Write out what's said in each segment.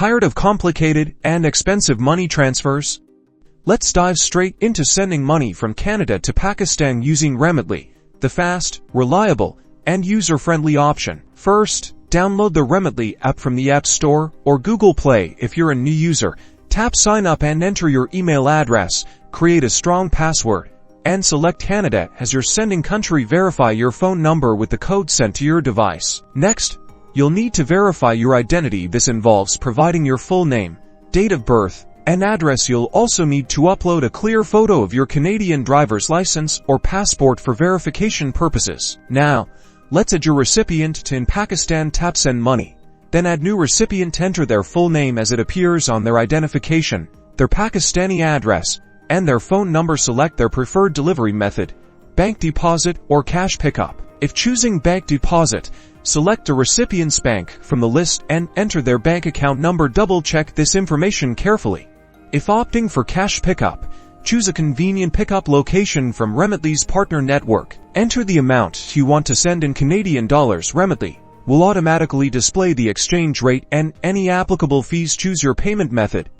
Tired of complicated and expensive money transfers? Let's dive straight into sending money from Canada to Pakistan using Remitly, the fast, reliable, and user-friendly option. First, download the Remitly app from the App Store or Google Play. If you're a new user, tap Sign Up and enter your email address, create a strong password, and select Canada as your sending country. Verify your phone number with the code sent to your device. Next, you'll need to verify your identity. This involves providing your full name, date of birth, and address. You'll also need to upload a clear photo of your Canadian driver's license or passport for verification purposes. Now, let's add your recipient to in Pakistan. Tap Send Money. Then add new recipient. Enter their full name as it appears on their identification, their Pakistani address, and their phone number. Select their preferred delivery method, bank deposit or cash pickup. If choosing bank deposit, select a recipient's bank from the list and enter their bank account number. Double-check this information carefully. If opting for cash pickup, choose a convenient pickup location from Remitly's partner network. Enter the amount you want to send in Canadian dollars. Remitly will automatically display the exchange rate and any applicable fees. Choose your payment method: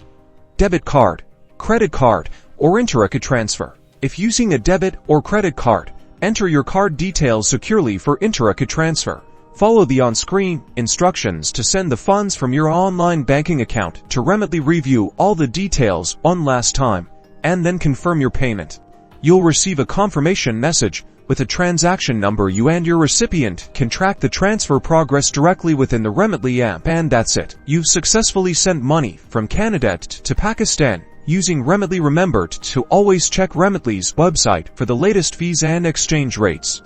debit card, credit card, or intra-account transfer. If using a debit or credit card, enter your card details securely for intra-account transfer. Follow the on-screen instructions to send the funds from your online banking account to Remitly. Review all the details one last time, and then confirm your payment. You'll receive a confirmation message with a transaction number. You and your recipient can track the transfer progress directly within the Remitly app. And that's it. You've successfully sent money from Canada to Pakistan using Remitly. Remember to always check Remitly's website for the latest fees and exchange rates.